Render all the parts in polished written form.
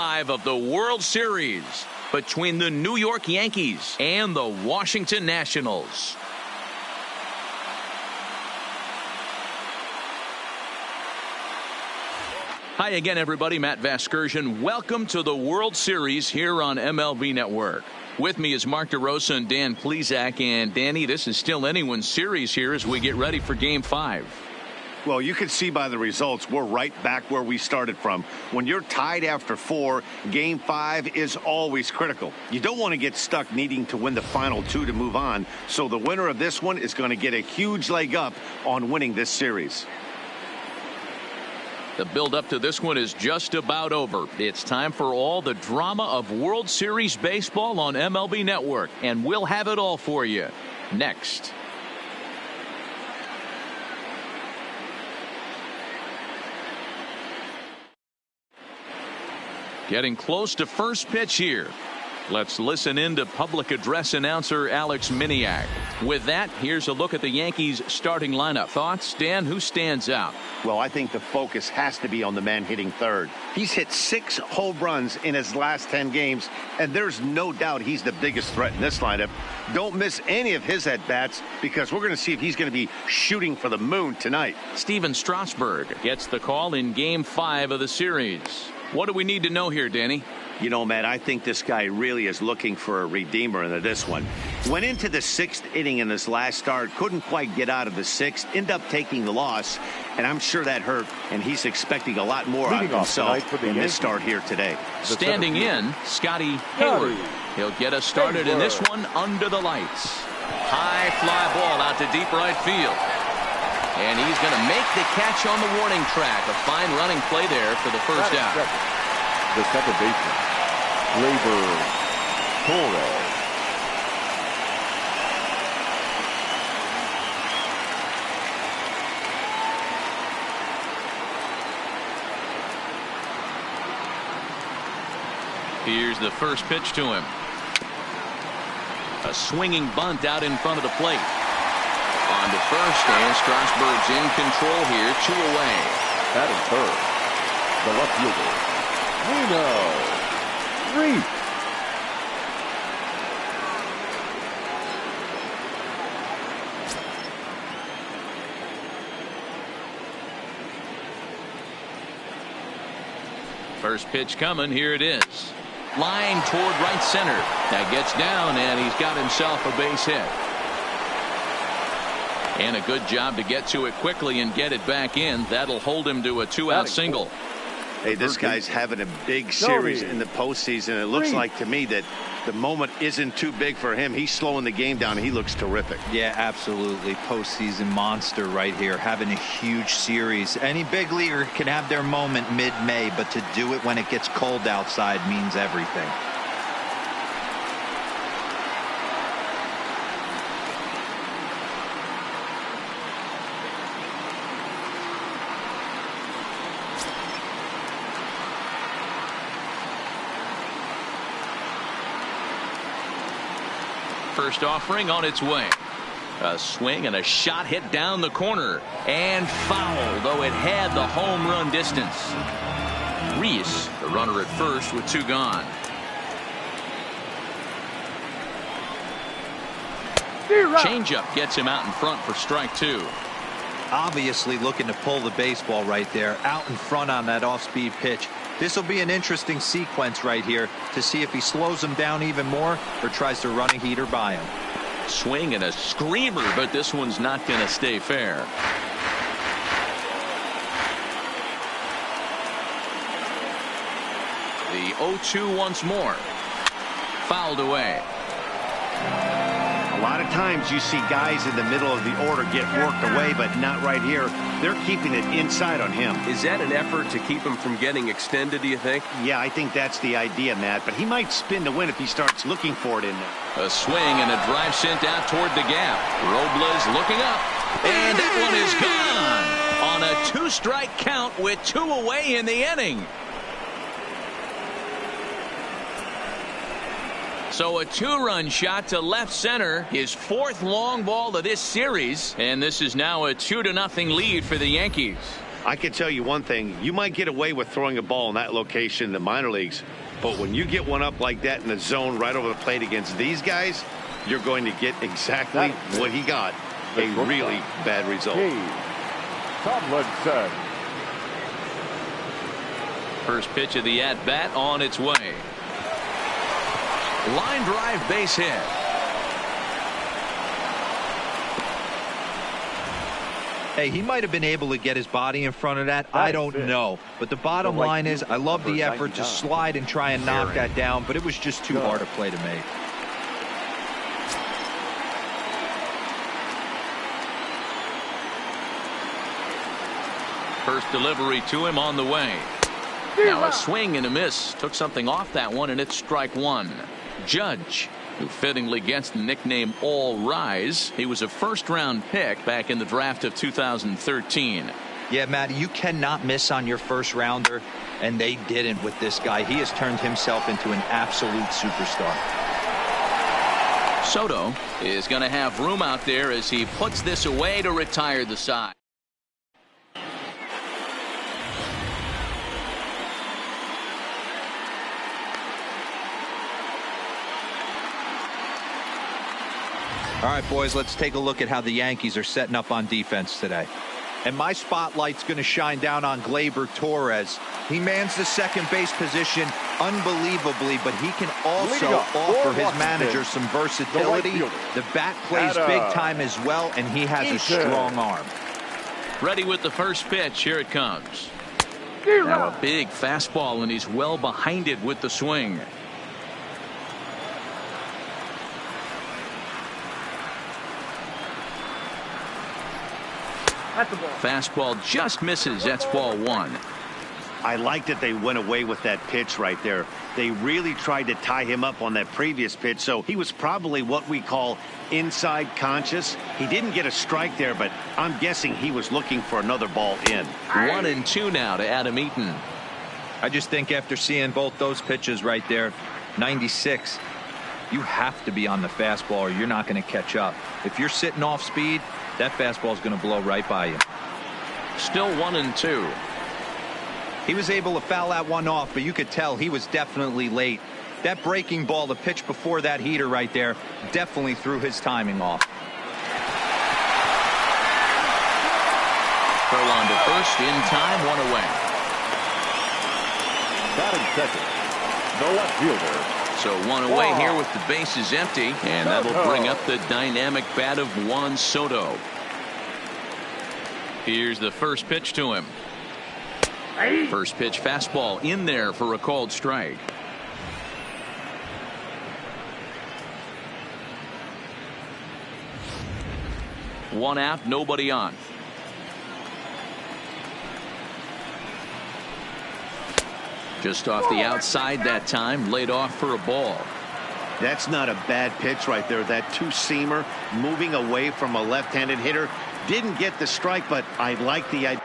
5 of the World Series between the New York Yankees and the Washington Nationals. Hi again, everybody. Matt Vasgersian. Welcome to the World Series here on MLB Network. With me is Mark DeRosa and Dan Plesac. And Danny, this is still anyone's series here as we get ready for Game 5. Well, you can see by the results, we're right back where we started from. When you're tied after 4, Game 5 is always critical. You don't want to get stuck needing to win the final 2 to move on. So the winner of this one is going to get a huge leg up on winning this series. The build-up to this one is just about over. It's time for all the drama of World Series baseball on MLB Network, and we'll have it all for you next. Getting close to first pitch here. Let's listen in to public address announcer Alex Miniak. With that, here's a look at the Yankees starting lineup. Thoughts, Dan? Who stands out? Well, I think the focus has to be on the man hitting third. He's hit 6 home runs in his last 10 games, and there's no doubt he's the biggest threat in this lineup. Don't miss any of his at-bats because we're going to see if he's going to be shooting for the moon tonight. Steven Strasburg gets the call in Game 5 of the series. What do we need to know here, Danny? You know, Matt, I think this guy really is looking for a redeemer into this one. Went into the 6th inning in his last start, couldn't quite get out of the 6th, end up taking the loss, and I'm sure that hurt, and he's expecting a lot more out of himself in this start here today. Standing in, Scotty Hayward. He'll get us started in this one under the lights. High fly ball out to deep right field. And he's going to make the catch on the warning track. A fine running play there for the first out. The second baseman, Gleyber Torres. Here's the first pitch to him. A swinging bunt out in front of the plate. On to first, and Strasburg's in control here, 2 away. Batting third, the left fielder, Reese. First pitch coming. Here it is. Line toward right center. That gets down, and he's got himself a base hit. And a good job to get to it quickly and get it back in. That'll hold him to a 2-out single. Hey, this guy's having a big series in the postseason. It looks like to me that the moment isn't too big for him. He's slowing the game down. He looks terrific. Yeah, absolutely. Postseason monster right here, having a huge series. Any big leaguer can have their moment mid-May, but to do it when it gets cold outside means everything. First offering on its way. A swing and a shot hit down the corner. And foul, though it had the home run distance. Reese, the runner at first with 2 gone. Changeup gets him out in front for strike 2. Obviously looking to pull the baseball right there, out in front on that off-speed pitch. This will be an interesting sequence right here to see if he slows him down even more or tries to run a heater by him. Swing and a screamer, but this one's not going to stay fair. The 0-2 once more. Fouled away. A lot of times you see guys in the middle of the order get worked away, but not right here. They're keeping it inside on him. Is that an effort to keep him from getting extended, do you think? Yeah, I think that's the idea, Matt. But he might spin to win if he starts looking for it in there. A swing and a drive sent out toward the gap. Robles looking up. And that one is gone on a 2-strike count with 2 away in the inning. So a 2-run shot to left center, his 4th long ball of this series, and this is now a 2-0 lead for the Yankees. I can tell you one thing. You might get away with throwing a ball in that location in the minor leagues, but when you get one up like that in the zone right over the plate against these guys, you're going to get exactly what he got, a really bad result. Tomlinson. First pitch of the at-bat on its way. Line drive, base hit. Hey, he might have been able to get his body in front of that. I don't know. But the bottom line is, I love the effort to slide and try and knock that down, but it was just too hard a play to make. First delivery to him on the way. Now a swing and a miss. Took something off that one, and it's strike one. Judge, who fittingly gets the nickname All Rise. He was a first-round pick back in the draft of 2013. Yeah, Matty, you cannot miss on your first rounder, and they didn't with this guy. He has turned himself into an absolute superstar. Soto is going to have room out there as he puts this away to retire the side. All right, boys, let's take a look at how the Yankees are setting up on defense today. And my spotlight's going to shine down on Gleyber Torres. He mans the second base position unbelievably, but he can also offer his manager some versatility. The bat plays big time as well, and he has a strong arm. Ready with the first pitch. Here it comes. Now a big fastball, and he's well behind it with the swing. Fastball just misses. That's ball one. I like that they went away with that pitch right there. They really tried to tie him up on that previous pitch, so he was probably what we call inside conscious. He didn't get a strike there, but I'm guessing he was looking for another ball in. 1-2 now to Adam Eaton. I just think after seeing both those pitches right there, 96, you have to be on the fastball or you're not going to catch up. If you're sitting off speed, that fastball is going to blow right by you. Still 1-2. He was able to foul that one off, but you could tell he was definitely late. That breaking ball, the pitch before that heater right there, definitely threw his timing off. Throw on to first in time, one away. Batting second, the left fielder. So one away here with the bases empty, and that'll bring up the dynamic bat of Juan Soto. Here's the first pitch to him. First pitch fastball in there for a called strike. One out, nobody on. Just off the outside that time, laid off for a ball. That's not a bad pitch right there. That two-seamer moving away from a left-handed hitter. Didn't get the strike, but I like the idea.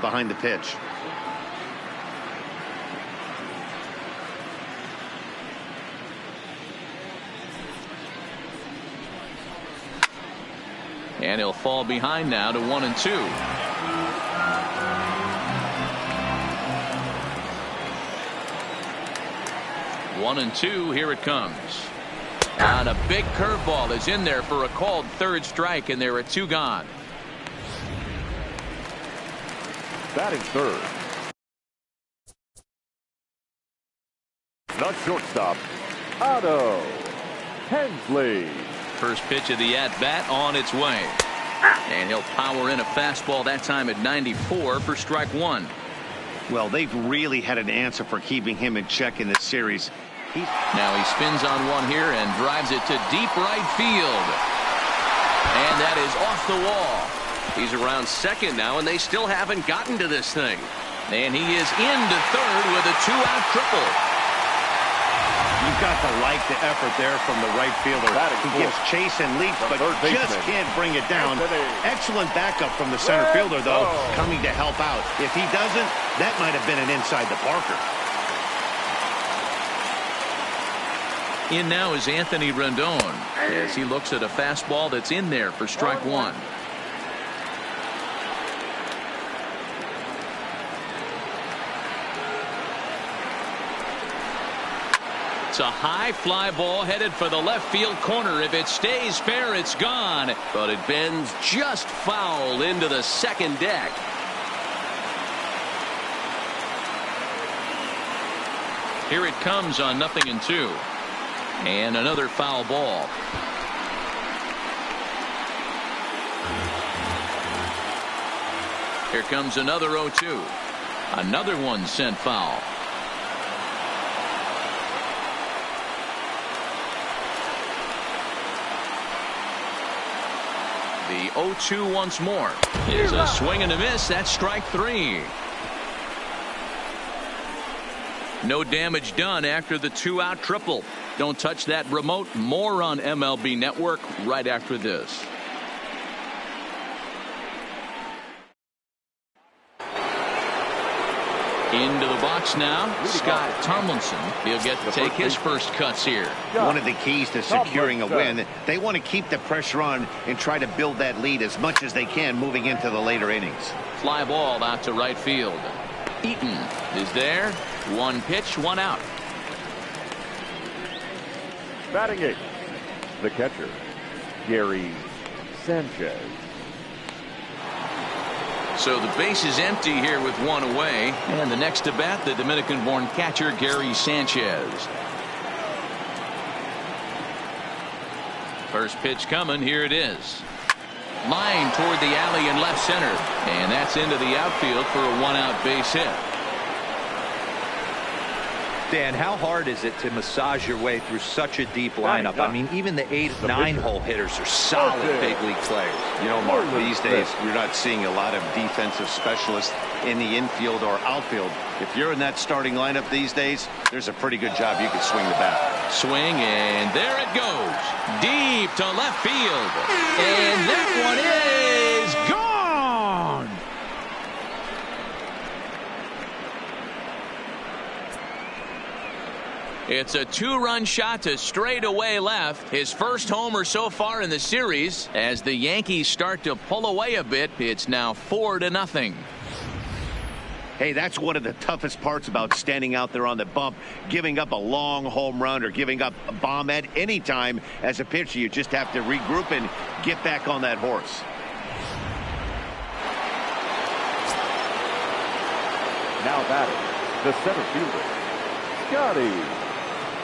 Behind the pitch. And he'll fall behind now to 1-2. One and two. Here it comes. And a big curveball is in there for a called third strike, and there are two gone. Batting third, the shortstop, Otto Hensley. First pitch of the at-bat on its way. And he'll power in a fastball that time at 94 for strike one. Well, they've really had an answer for keeping him in check in this series. Now he spins on one here and drives it to deep right field. And that is off the wall. He's around second now, and they still haven't gotten to this thing. And he is into third with a two-out triple. You've got to like the effort there from the right fielder. He gets chase and leaps, but just can't bring it down. Excellent backup from the center fielder, though, coming to help out. If he doesn't, that might have been an inside the Parker. In now is Anthony Rendon as he looks at a fastball that's in there for strike one. It's a high fly ball headed for the left field corner. If it stays fair, it's gone. But it bends just foul into the second deck. Here it comes on 0-2. And another foul ball. Here comes another 0-2. Another one sent foul. The 0-2 once more. Is a swing and a miss. That's strike three. No damage done after the 2-out triple. Don't touch that remote. More on MLB Network right after this. Into the box now, Scott Tomlinson. He'll get to take his first cuts here. One of the keys to securing a win, they want to keep the pressure on and try to build that lead as much as they can moving into the later innings. Fly ball out to right field. Eaton is there. One pitch, one out. Batting eighth, the catcher, Gary Sanchez. So the base is empty here with one away. And the next to bat, the Dominican-born catcher, Gary Sanchez. First pitch coming. Here it is. Line toward the alley in left center. And that's into the outfield for a one-out base hit. Dan, how hard is it to massage your way through such a deep lineup? I mean, even the 8, 9-hole hitters are solid big league players. You know, Mark, these days you're not seeing a lot of defensive specialists in the infield or outfield. If you're in that starting lineup these days, there's a pretty good job you can swing the bat. Swing, and there it goes. Deep to left field. And that one is gone. It's a 2-run shot to straightaway left. His first homer so far in the series. As the Yankees start to pull away a bit, it's now 4-0. Hey, that's one of the toughest parts about standing out there on the bump. Giving up a long home run or giving up a bomb at any time as a pitcher. You just have to regroup and get back on that horse. Now batting, the center fielder, Scotty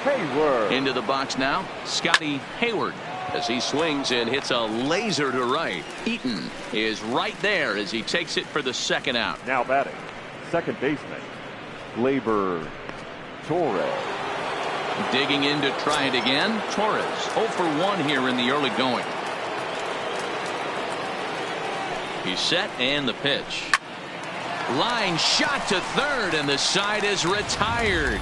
Hayward. Into the box now, Scotty Hayward. As he swings and hits a laser to right. Eaton is right there as he takes it for the second out. Now batting, second baseman, Gleyber Torres. Digging in to try it again. Torres 0 for 1 here in the early going. He's set and the pitch. Line shot to third and the side is retired.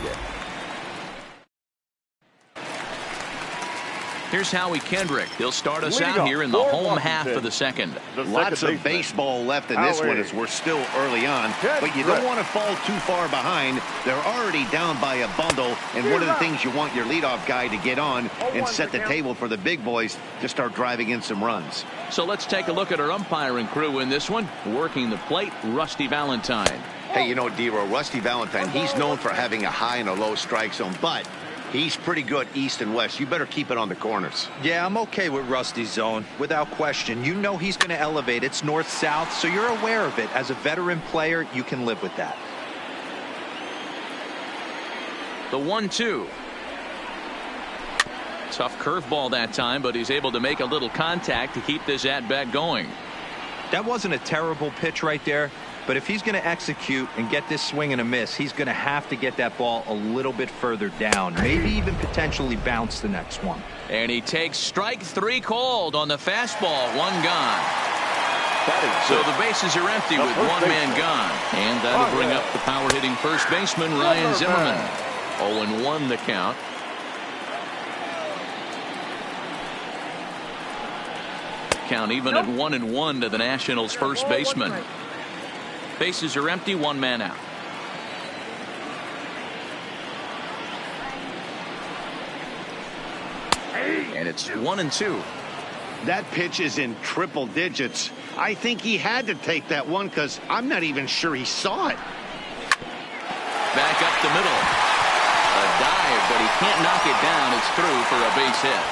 Here's Howie Kendrick. He'll start us out here in the home half of the second. Lots of baseball left in this one as we're still early on. But you don't want to fall too far behind. They're already down by a bundle. And one of the things you want your leadoff guy to get on and set the table for the big boys to start driving in some runs. So let's take a look at our umpiring crew in this one. Working the plate, Rusty Valentine. Hey, you know, D-Row, Rusty Valentine, he's known for having a high and a low strike zone. But he's pretty good east and west. You better keep it on the corners. Yeah, I'm okay with Rusty's zone, without question. You know he's going to elevate. It's north-south, so you're aware of it. As a veteran player, you can live with that. The 1-2. Tough curveball that time, but he's able to make a little contact to keep this at-bat going. That wasn't a terrible pitch right there. But if he's going to execute and get this swing and a miss, he's going to have to get that ball a little bit further down. Maybe even potentially bounce the next one. And he takes strike 3 called on the fastball. 1 gone. So the bases are empty with 1 man gone. And that'll bring up the power-hitting first baseman, Ryan Zimmerman. 0-1 the count. count, even at 1-1 to the Nationals' first baseman. Bases are empty, one man out. And it's 1-2. That pitch is in triple digits. I think he had to take that one because I'm not even sure he saw it. Back up the middle. A dive, but he can't knock it down. It's through for a base hit.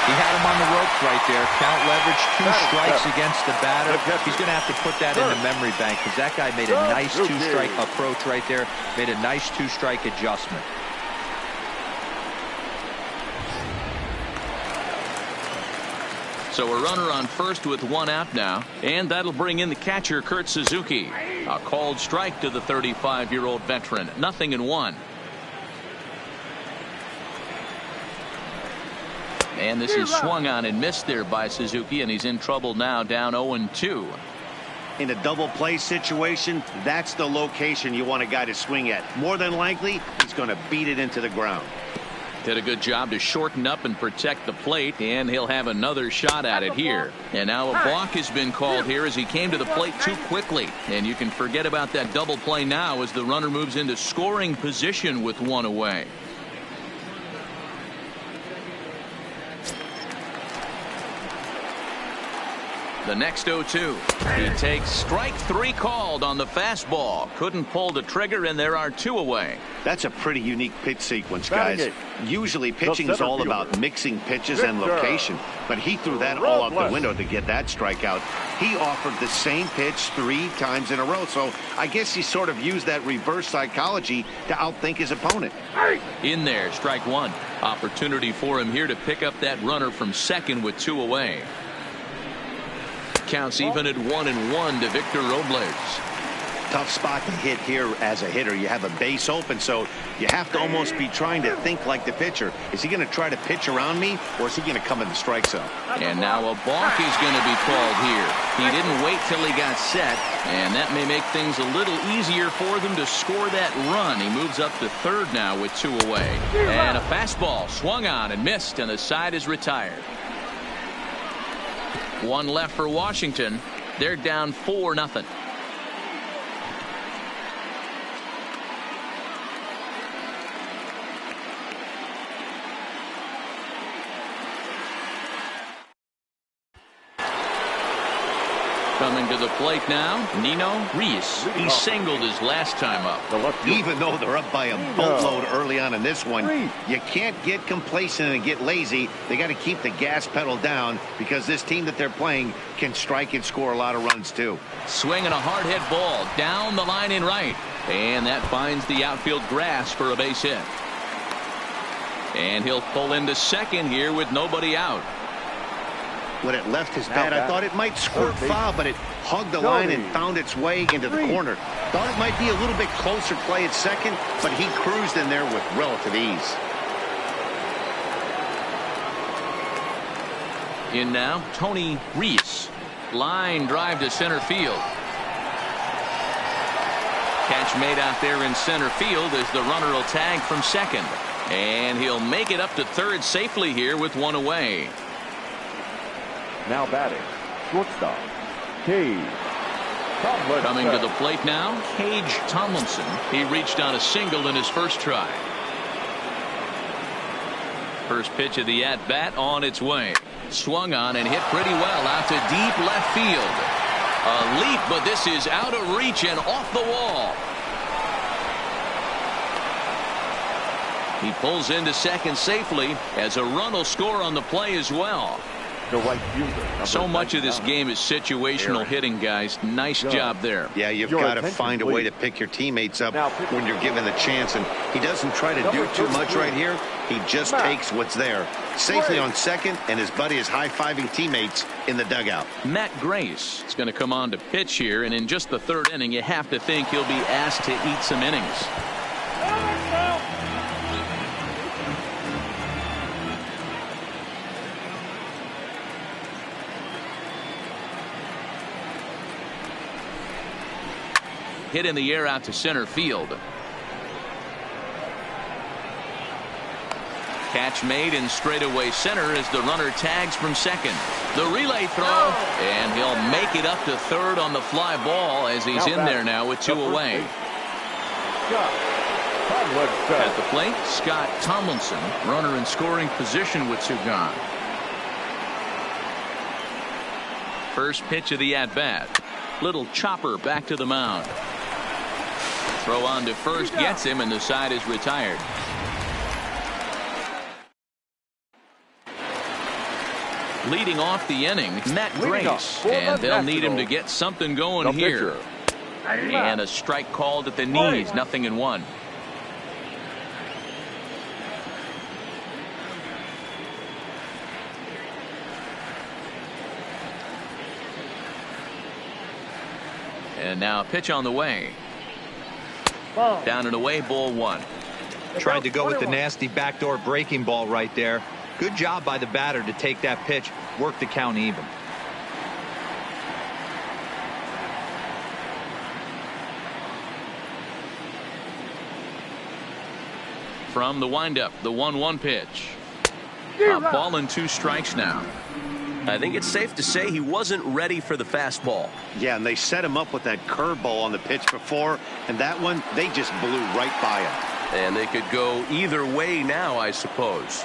He had him on the ropes right there. Count leverage, 2 strikes against the batter. He's going to have to put that in the memory bank because that guy made a nice 2-strike approach right there. Made a nice 2-strike adjustment. So a runner on first with 1 out now, and that'll bring in the catcher, Kurt Suzuki. A called strike to the 35-year-old veteran. 0-1. And this is swung on and missed there by Suzuki, and he's in trouble now, down 0-2. In a double play situation, that's the location you want a guy to swing at. More than likely, he's going to beat it into the ground. Did a good job to shorten up and protect the plate, and he'll have another shot at it here. And now a balk has been called here as he came to the plate too quickly. And you can forget about that double play now as the runner moves into scoring position with 1 away. The next 0-2. He takes strike 3 called on the fastball. Couldn't pull the trigger, and there are 2 away. That's a pretty unique pitch sequence, guys. Usually pitching is all about mixing pitches and location, but he threw that all out the window to get that strikeout. He offered the same pitch 3 times in a row, so I guess he sort of used that reverse psychology to outthink his opponent. In there, strike 1. Opportunity for him here to pick up that runner from second with 2 away. Counts even at 1-1 to Victor Robles. Tough spot to hit here as a hitter. You have a base open, so you have to almost be trying to think like the pitcher. Is he going to try to pitch around me, or is he going to come in the strike zone? And now a balk is going to be called here. He didn't wait till he got set, and that may make things a little easier for them to score that run. He moves up to third now with 2 away. And a fastball swung on and missed, and the side is retired. 1 left for Washington. They're down 4-0. Coming to the plate now, Nino Reese. He singled his last time up. Even though they're up by a boatload early on in this one, you can't get complacent and get lazy. They got to keep the gas pedal down because this team that they're playing can strike and score a lot of runs too. Swinging a hard hit ball down the line in right, and that finds the outfield grass for a base hit. And he'll pull into second here with nobody out. When it left his bat, I thought it might squirt foul, but it hugged the line and found its way into the corner. Thought it might be a little bit closer play at second, but he cruised in there with relative ease. In now, Tony Reese. Line drive to center field. Catch made out there in center field as the runner will tag from second. And he'll make it up to third safely here with 1 away. Now batting, shortstop, Cage Tomlinson. Coming to the plate now, Cage Tomlinson. He reached on a single in his first try. First pitch of the at-bat on its way. Swung on and hit pretty well out to deep left field. A leap, but this is out of reach and off the wall. He pulls into second safely as a run will score on the play as well. The right fielder. So much of this game is situational hitting, guys. Nice job there. Yeah, you've got to find a way to pick your teammates up when you're given the chance, and he doesn't try to do too much right here. He just takes what's there. Safely on second, and his buddy is high-fiving teammates in the dugout. Matt Grace is going to come on to pitch here, and in just the third inning, you have to think he'll be asked to eat some innings. Hit in the air out to center field. Catch made in straightaway center as the runner tags from second. The relay throw, and he'll make it up to third on the fly ball as he's in there now with 2 away. At the plate, Scott Tomlinson, runner in scoring position with 2 gone. First pitch of the at-bat. Little chopper back to the mound. Throw on to first gets him, and the side is retired. Leading off the inning, Matt Grace, and they'll need him to get something going here. And a strike called at the knees, 0-1. And now a pitch on the way. Down and away, ball 1. Tried to go with the nasty backdoor breaking ball right there. Good job by the batter to take that pitch, work the count even. From the windup, the 1-1 pitch. A ball and 2 strikes now. I think it's safe to say he wasn't ready for the fastball. Yeah, and they set him up with that curveball on the pitch before, and that one, they just blew right by him. And they could go either way now, I suppose.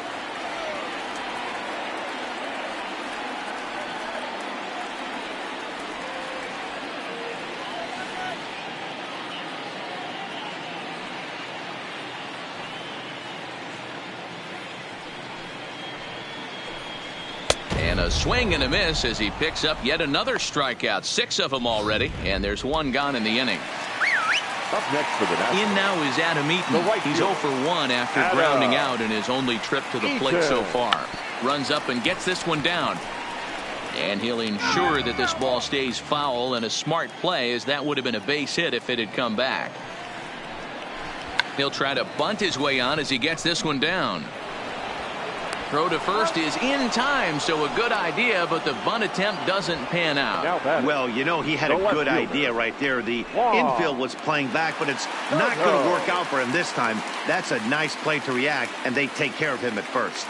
And a swing and a miss as he picks up yet another strikeout. 6 of them already, and there's 1 gone in the inning. Up next for the Nationals. In now is Adam Eaton. He's 0 for 1 after grounding out in his only trip to the plate so far. Runs up and gets this one down. And he'll ensure that this ball stays foul, and a smart play, as that would have been a base hit if it had come back. He'll try to bunt his way on as he gets this one down. Throw to first is in time, so a good idea, but the bunt attempt doesn't pan out. Well, you know, he had a good idea right there. The infield was playing back, but it's not going to work out for him this time. That's a nice play to react, and they take care of him at first.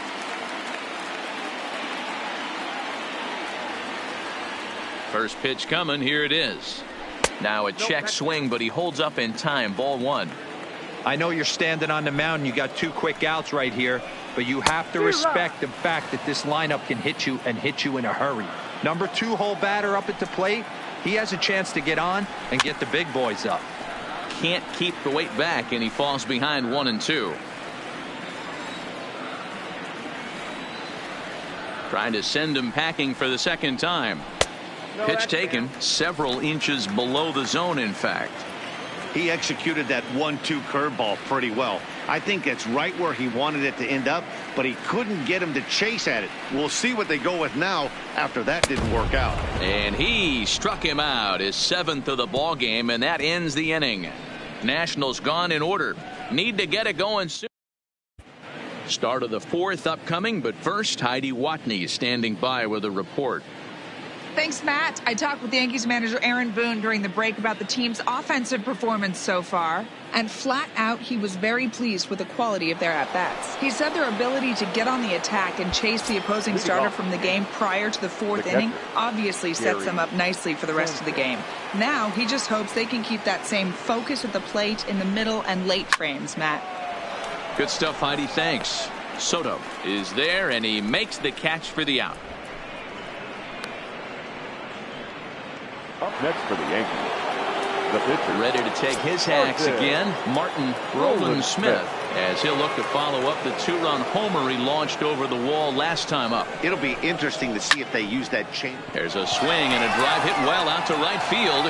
First pitch coming. Here it is. Now a check swing, but he holds up in time. Ball 1. I know you're standing on the mound. You got 2 quick outs right here, but you have to respect the fact that this lineup can hit you and hit you in a hurry. Number 2 hole batter up at the plate. He has a chance to get on and get the big boys up. Can't keep the weight back, and he falls behind 1 and 2. Trying to send him packing for the second time. Pitch taken several inches below the zone, in fact. He executed that 1-2 curveball pretty well. I think it's right where he wanted it to end up, but he couldn't get him to chase at it. We'll see what they go with now after that didn't work out. And he struck him out, his 7th of the ball game, and that ends the inning. Nationals gone in order. Need to get it going soon. Start of the 4th upcoming, but first, Heidi Watney is standing by with a report. Thanks, Matt. I talked with Yankees manager Aaron Boone during the break about the team's offensive performance so far, and flat out, he was very pleased with the quality of their at-bats. He said their ability to get on the attack and chase the opposing starter from the game prior to the 4th inning obviously sets them up nicely for the rest of the game. Now, he just hopes they can keep that same focus at the plate in the middle and late frames, Matt. Good stuff, Heidi. Thanks. Soto is there, and he makes the catch for the out. Up next for the Yankees, the pitcher. Ready to take his hacks again, Martin Roland Smith, as he'll look to follow up the 2-run homer he launched over the wall last time up. It'll be interesting to see if they use that chain. There's a swing and a drive hit well out to right field.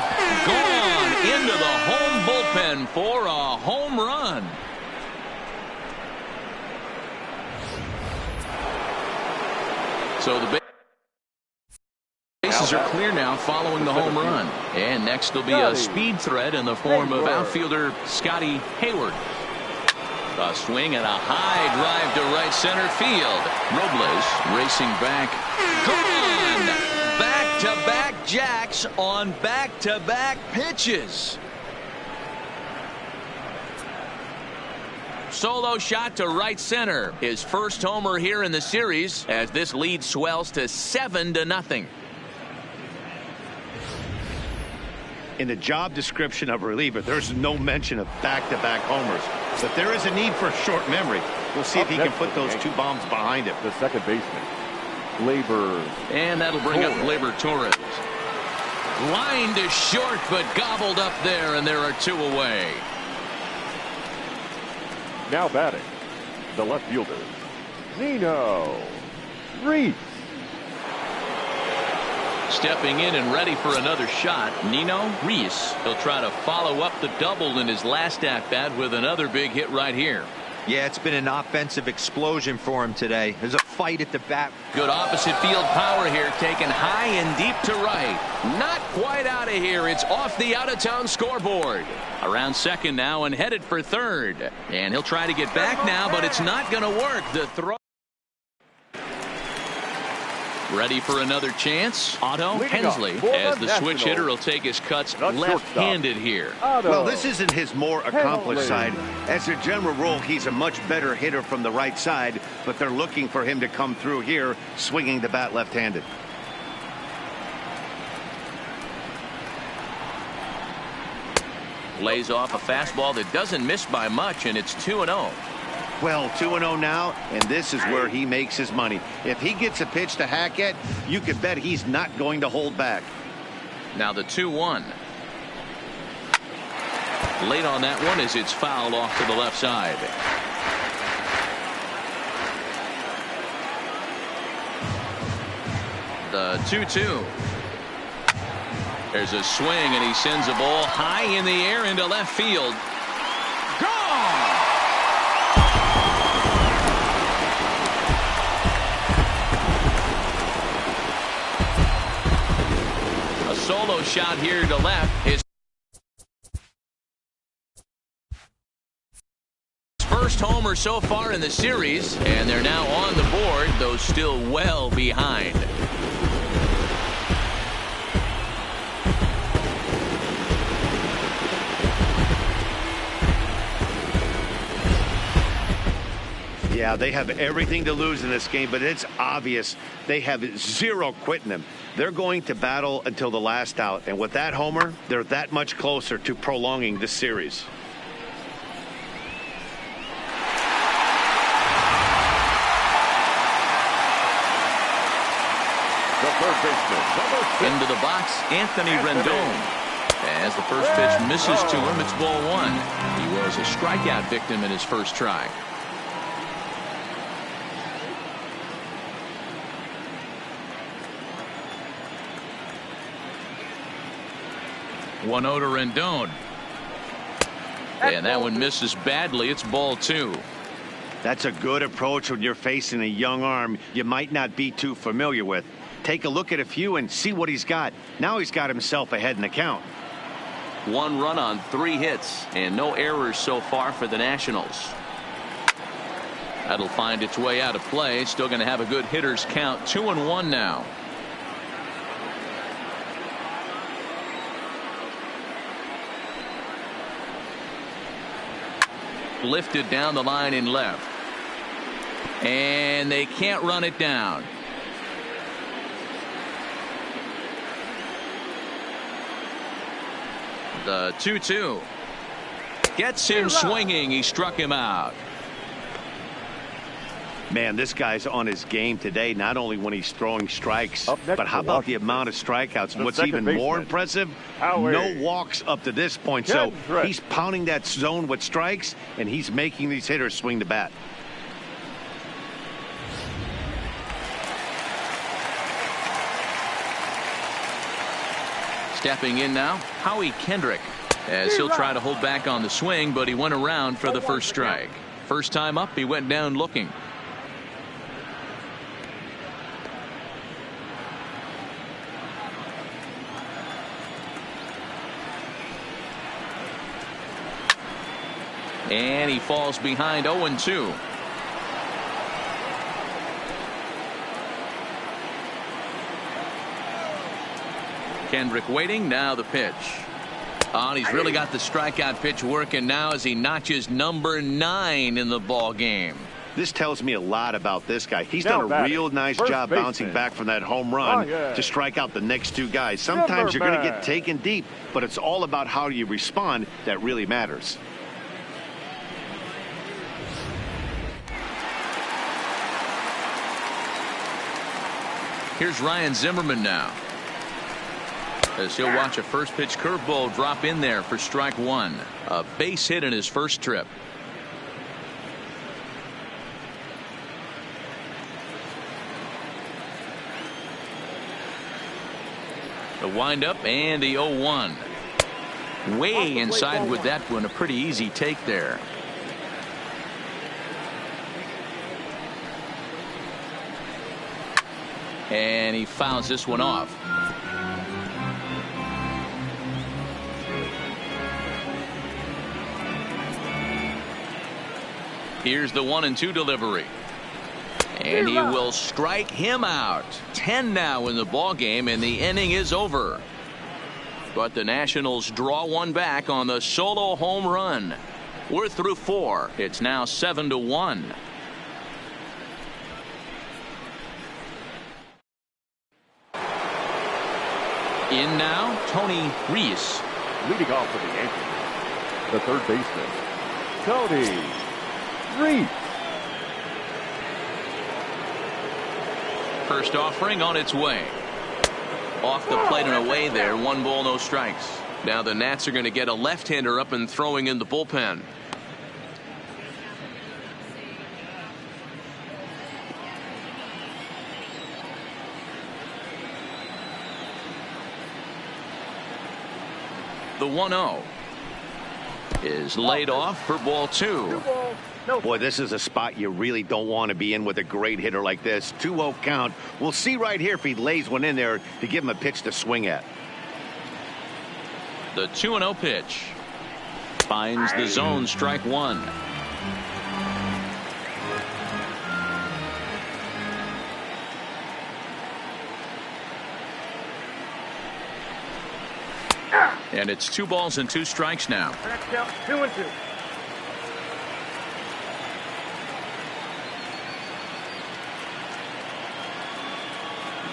Gone into the home bullpen for a home run. So the bases are clear now following the home run. And next will be a speed threat in the form of outfielder Scotty Hayward. A swing and a high drive to right center field. Robles racing back. Gone! Back-to-back jacks on back-to-back pitches. Solo shot to right center. His first homer here in the series as this lead swells to 7-0. In the job description of reliever, there's no mention of back-to-back homers. But there is a need for short memory. We'll see if he can put those 2 bombs behind him. The second baseman, Gleyber. And that'll bring up Gleyber Torres. Line to short, but gobbled up there, and there are 2 away. Now batting, the left fielder, Nino Reese. Stepping in and ready for another shot, Nino Reese. He'll try to follow up the double in his last at-bat with another big hit right here. Yeah, it's been an offensive explosion for him today. There's a fight at the bat. Good opposite field power here, taken high and deep to right. Not quite out of here. It's off the out-of-town scoreboard. Around second now and headed for third. And he'll try to get back now, but it's not going to work. The throw. Ready for another chance? Otto Hensley, as the switch hitter, will take his cuts left-handed here. Well, this isn't his more accomplished side. As a general rule, he's a much better hitter from the right side, but they're looking for him to come through here, swinging the bat left-handed. Lays off a fastball that doesn't miss by much, and it's 2-0. Well, 2-0 now, and this is where he makes his money. If he gets a pitch to hack at, you can bet he's not going to hold back. Now the 2-1. Late on that one as it's fouled off to the left side. The 2-2. There's a swing, and he sends a ball high in the air into left field. Gone! Solo shot here to left. His first homer so far in the series, and they're now on the board, though still well behind. Yeah, they have everything to lose in this game, but it's obvious they have zero quitting them. They're going to battle until the last out, and with that homer, they're that much closer to prolonging this series. The third baseman, Into the box, Anthony Rendon. As the first pitch misses to him, it's ball 1. He was a strikeout victim in his first try. One to Rendon. And that one misses badly. It's ball 2. That's a good approach when you're facing a young arm you might not be too familiar with. Take a look at a few and see what he's got. Now he's got himself ahead in the count. 1 run on 3 hits and no errors so far for the Nationals. That'll find its way out of play. Still going to have a good hitter's count. 2-1 now. Lifted down the line in left. And they can't run it down. The 2-2. Gets him swinging. He struck him out. Man, this guy's on his game today, not only when he's throwing strikes, but how about the amount of strikeouts? And what's even more impressive, no walks up to this point. So he's pounding that zone with strikes, and he's making these hitters swing the bat. Stepping in now, Howie Kendrick, as he'll try to hold back on the swing, but he went around for the first strike. First time up, he went down looking. And he falls behind 0-2. Kendrick waiting. Now the pitch. Oh, and he's really got the strikeout pitch working now as he notches number 9 in the ball game. This tells me a lot about this guy. He's done a real nice job bouncing back from that home run to strike out the next 2 guys. Sometimes you're going to get taken deep, but it's all about how you respond that really matters. Here's Ryan Zimmerman now, as he'll watch a first pitch curveball drop in there for strike 1. A base hit in his first trip. The windup and the 0-1. Way inside with that one. A pretty easy take there. And he fouls this one off. Here's the 1-2 delivery. And he will strike him out. 10 now in the ball game, and the inning is over. But the Nationals draw one back on the solo home run. We're through 4. It's now 7-1. In now, Tony Reese. Leading off for the Yankees, the third baseman, Tony Reese. First offering on its way. Off the plate and away there. 1 ball, no strikes. Now the Nats are going to get a left-hander up and throwing in the bullpen. The 1-0 is laid off for ball 2. Boy, this is a spot you really don't want to be in with a great hitter like this. 2-0 count. We'll see right here if he lays one in there to give him a pitch to swing at. The 2-0 pitch finds the zone, strike 1. And it's 2 balls and 2 strikes now. 2-2.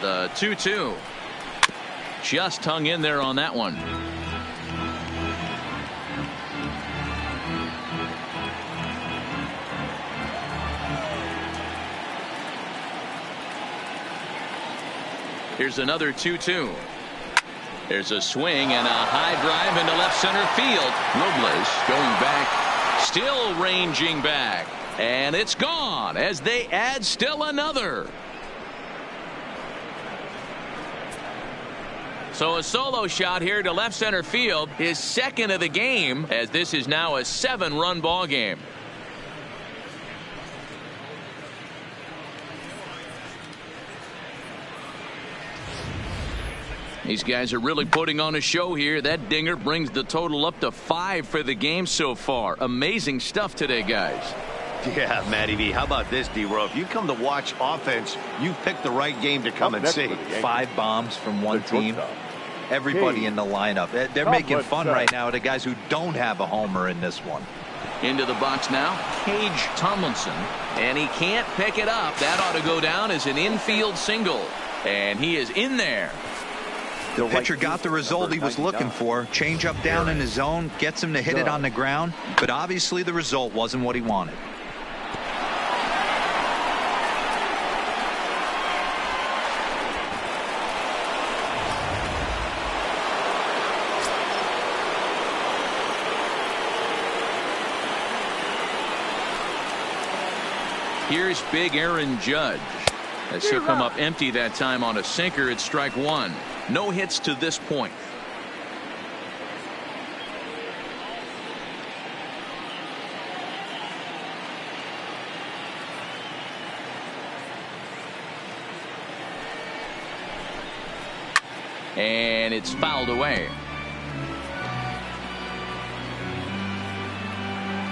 The 2-2 just hung in there on that one. Here's another 2-2. There's a swing and a high drive into left center field. Robles going back, still ranging back, and it's gone as they add still another. So a solo shot here to left center field, his second of the game, as this is now a 7-run ball game. These guys are really putting on a show here. That dinger brings the total up to 5 for the game so far. Amazing stuff today, guys. Yeah, MLBThe, how about this, D-Row? If you come to watch offense, you've picked the right game to come and see. 5 bombs from one team. Everybody in the lineup. They're making fun right now of the guys who don't have a homer in this one. Into the box now, Cage Tomlinson. And he can't pick it up. That ought to go down as an infield single. And he is in there. The pitcher got the result he was looking for. Change up down in his zone, gets him to hit it on the ground, but obviously the result wasn't what he wanted. Here's big Aaron Judge, as he'll come up empty that time on a sinker at strike 1. No hits to this point. And it's fouled away.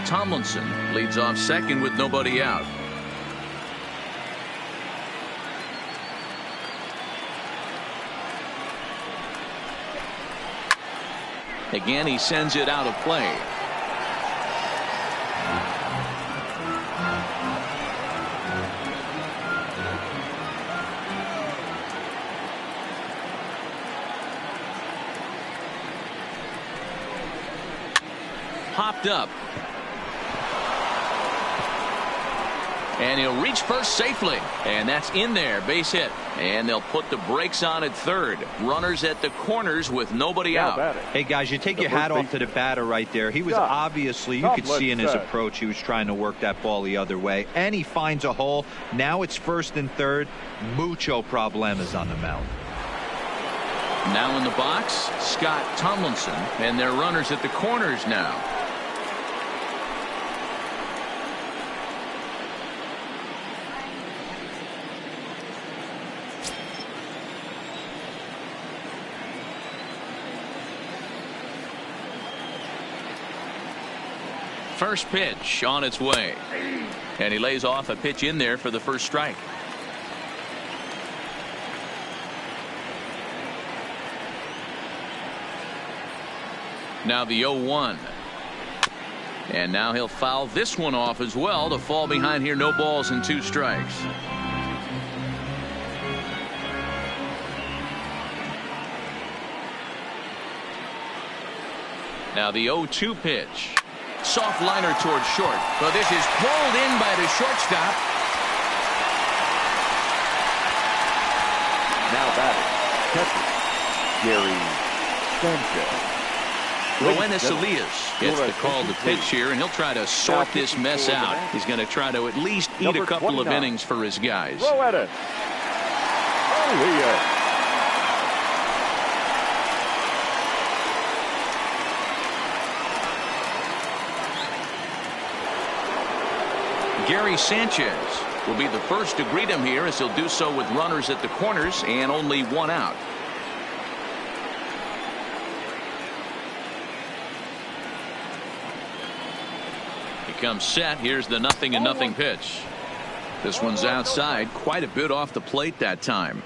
Tomlinson leads off second with nobody out. Again, he sends it out of play. Popped up. And he'll reach first safely. And that's in there. Base hit. And they'll put the brakes on at third. Runners at the corners with nobody out. Hey, guys, you take your hat off to the batter right there. He was obviously, you could see in his approach, he was trying to work that ball the other way. And he finds a hole. Now it's first and third. Mucho problemas on the mound. Now in the box, Scott Tomlinson. And their runners at the corners now. First pitch on its way. And he lays off a pitch in there for the first strike. Now the 0-1. And now he'll foul this one off as well to fall behind here. No balls and 2 strikes. Now the 0-2 pitch. Soft liner towards short. But this is pulled in by the shortstop. Now batting, catcher, Gary Sanchez. Roenis Elias gets the call to pitch here, and he'll try to sort this mess out. He's going to try to at least eat a couple of innings for his guys. Roenis Elias. Gary Sanchez will be the first to greet him here, as he'll do so with runners at the corners and only 1 out. He comes set. Here's the 0-0 pitch. This one's outside, quite a bit off the plate that time.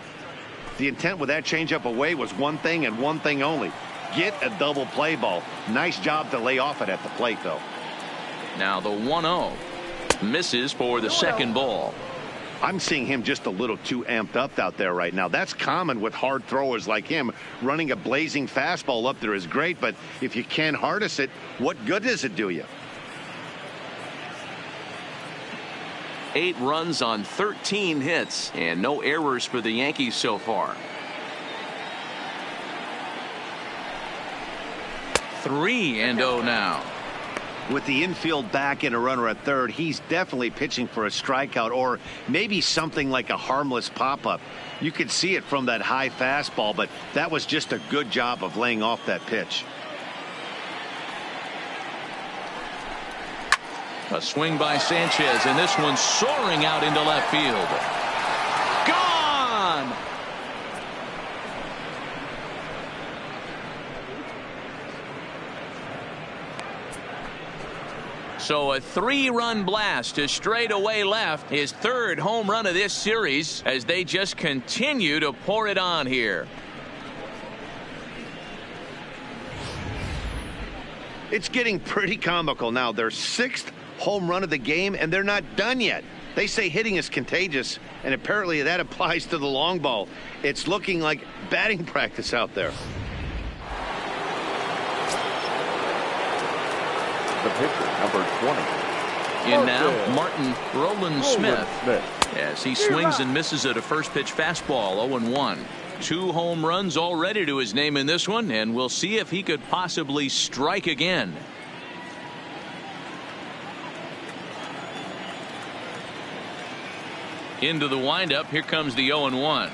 The intent with that changeup away was one thing and one thing only. Get a double play ball. Nice job to lay off it at the plate, though. Now the 1-0. Misses for the second ball. I'm seeing him just a little too amped up out there right now. That's common with hard throwers like him. Running a blazing fastball up there is great, but if you can't harness it, what good does it do you? 8 runs on 13 hits and no errors for the Yankees so far. 3-0 now. With the infield back and a runner at third, he's definitely pitching for a strikeout or maybe something like a harmless pop-up. You could see it from that high fastball, but that was just a good job of laying off that pitch. A swing by Sanchez, and this one's soaring out into left field. Gone! So a 3-run blast to straightaway left, his 3rd home run of this series, as they just continue to pour it on here. It's getting pretty comical now. Their 6th home run of the game, and they're not done yet. They say hitting is contagious, and apparently that applies to the long ball. It's looking like batting practice out there. The pitcher, number 20. In now, Martin Roland Smith. As he swings and misses at a first pitch fastball. 0-1. 2 home runs already to his name in this one, and we'll see if he could possibly strike again. Into the windup. Here comes the 0-1.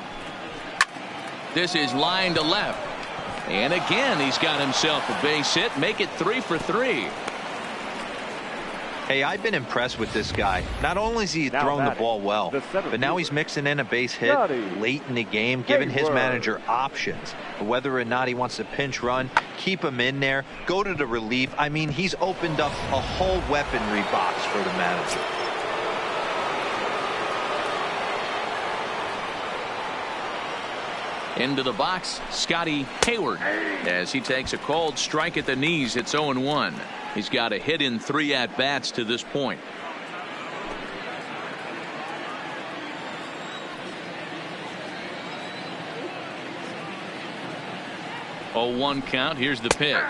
This is line to left. And again, he's got himself a base hit. Make it 3 for 3. Hey, I've been impressed with this guy. Not only has he thrown the ball well, but now he's mixing in a base hit late in the game, giving his manager options. Whether or not he wants to pinch run, keep him in there, go to the relief. I mean, he's opened up a whole weaponry box for the manager. Into the box, Scotty Hayward, as he takes a cold strike at the knees. It's 0-1. He's got a hit in 3 at-bats to this point. 0-1 count. Here's the pitch.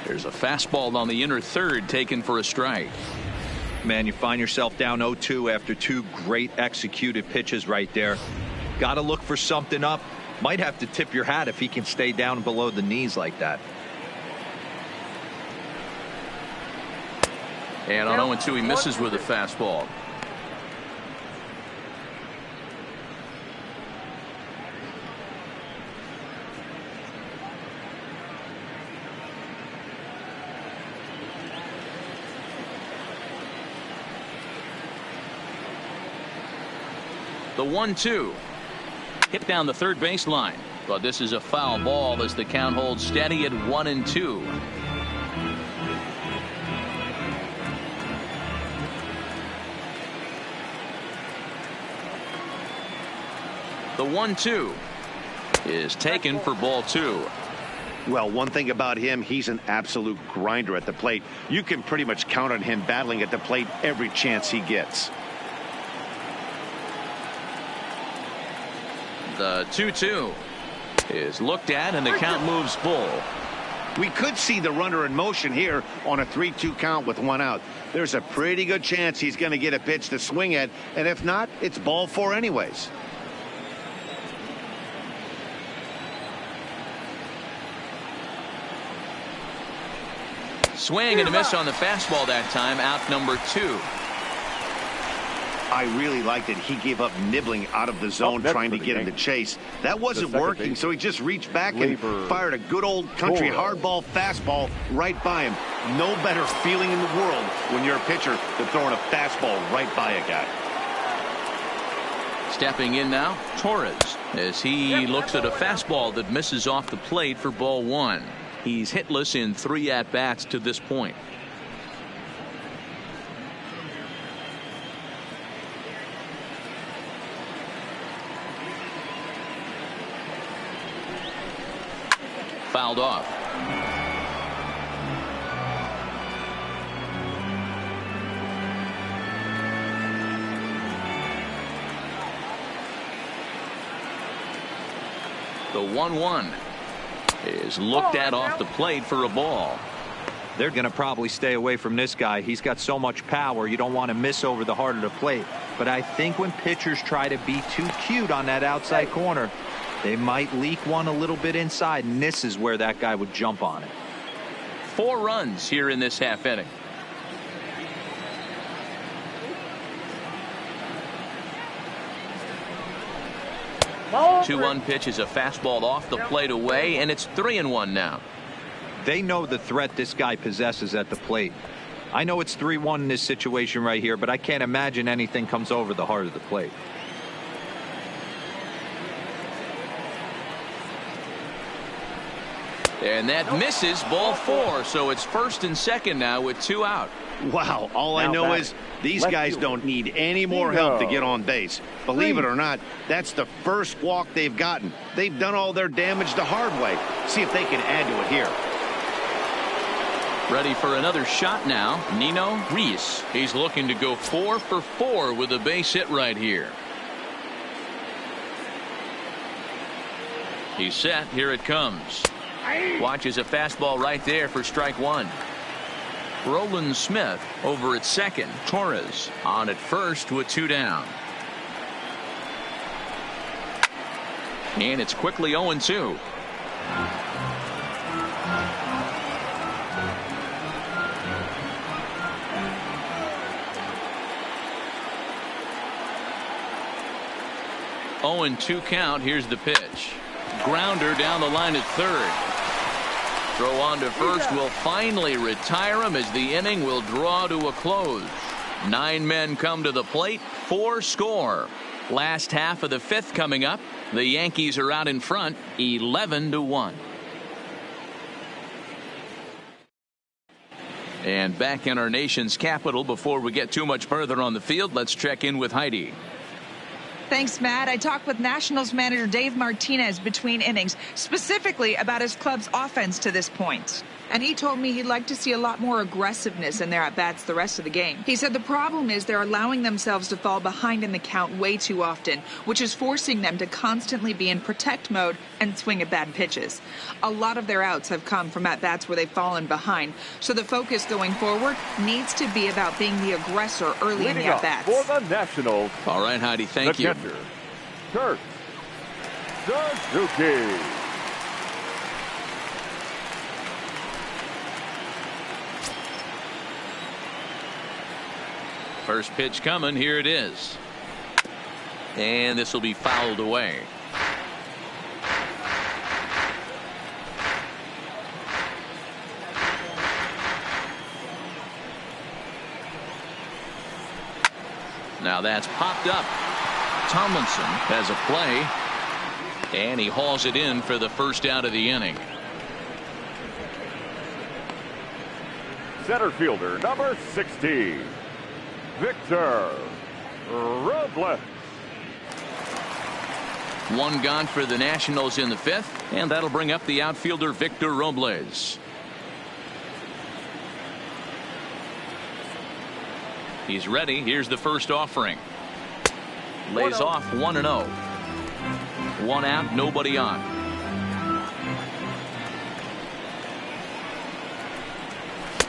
There's a fastball on the inner third taken for a strike. Man, you find yourself down 0-2 after 2 great executed pitches right there. Got to look for something up. Might have to tip your hat if he can stay down below the knees like that. And on 0-2, he misses with a fastball. The 1-2 hit down the third baseline, but this is a foul ball as the count holds steady at 1-2. The 1-2 is taken for ball 2. Well, one thing about him, he's an absolute grinder at the plate. You can pretty much count on him battling at the plate every chance he gets. The 2-2 is looked at, and the count moves full. We could see the runner in motion here on a 3-2 count with 1 out. There's a pretty good chance he's going to get a pitch to swing at, and if not, it's ball 4 anyways. Swing and a miss on the fastball that time. Out number 2. I really liked it. He gave up nibbling out of the zone trying to get him to chase. That wasn't working, so he just reached back and fired a good old country hardball fastball right by him. No better feeling in the world when you're a pitcher than throwing a fastball right by a guy. Stepping in now, Torres, as he looks at a fastball that misses off the plate for ball 1. He's hitless in 3 at-bats to this point. Fouled off. The 1-1 is looked at off the plate for a ball. They're going to probably stay away from this guy. He's got so much power. You don't want to miss over the heart of the plate. But I think when pitchers try to be too cute on that outside corner, they might leak one a little bit inside, and this is where that guy would jump on it. 4 runs here in this half inning. Ball 2-1 pitch is a fastball off the plate away, and it's 3-1 now. They know the threat this guy possesses at the plate. I know it's 3-1 in this situation right here, but I can't imagine anything comes over the heart of the plate. And that misses, ball 4, so it's first and second now with 2 out. Wow, all I know is these guys don't need any more help to get on base. Believe it or not, that's the first walk they've gotten. They've done all their damage the hard way. See if they can add to it here. Ready for another shot now, Nino Reese. He's looking to go 4 for 4 with a base hit right here. He's set. Here it comes. Watches a fastball right there for strike 1. Roland Smith over at second. Torres on at first with 2 down. And it's quickly 0-2. Oh, and 2 count. Here's the pitch. Grounder down the line at third. Throw on to first will finally retire him as the inning will draw to a close. 9 men come to the plate, 4 score. Last half of the 5th coming up. The Yankees are out in front, 11-1. And back in our nation's capital, before we get too much further on the field, let's check in with Heidi. Thanks, Matt. I talked with Nationals manager Dave Martinez between innings, specifically about his club's offense to this point. And he told me he'd like to see a lot more aggressiveness in their at-bats the rest of the game. He said the problem is they're allowing themselves to fall behind in the count way too often, which is forcing them to constantly be in protect mode and swing at bad pitches. A lot of their outs have come from at-bats where they've fallen behind, so the focus going forward needs to be about being the aggressor early in the at-bats. For the Nationals. All right, Heidi, thank you. Catcher, Kurt Suzuki. First pitch coming. Here it is. And this will be fouled away. Now that's popped up. Tomlinson has a play. And he hauls it in for the first out of the inning. Center fielder, number 60. Victor Robles. One gone for the Nationals in the fifth, and that'll bring up the outfielder Victor Robles. He's ready. Here's the first offering. Lays off 1-0. One out, nobody on.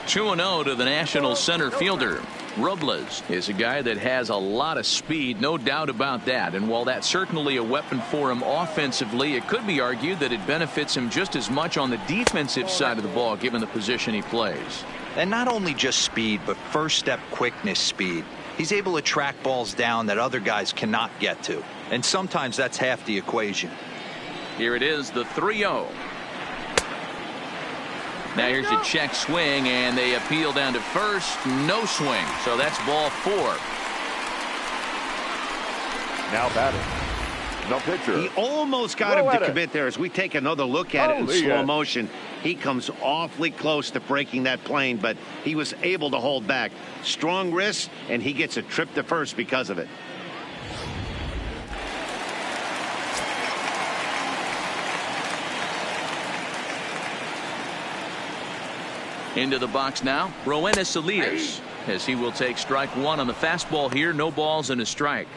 Two 2-0 to the Nationals center fielder. Robles is a guy that has a lot of speed, no doubt about that. And while that's certainly a weapon for him offensively, it could be argued that it benefits him just as much on the defensive side of the ball, given the position he plays. And not only just speed, but first step quickness speed. He's able to track balls down that other guys cannot get to. And sometimes that's half the equation. Here it is, the 3-0. Now here's a check swing, and they appeal down to first. No swing, so that's ball 4. Now batting, the pitcher. He almost got him to commit there. As we take another look at it in slow motion, he comes awfully close to breaking that plane, but he was able to hold back. Strong wrist, and he gets a trip to first because of it. Into the box now, Roenis Elias, as he will take strike one on the fastball here. No balls and a strike.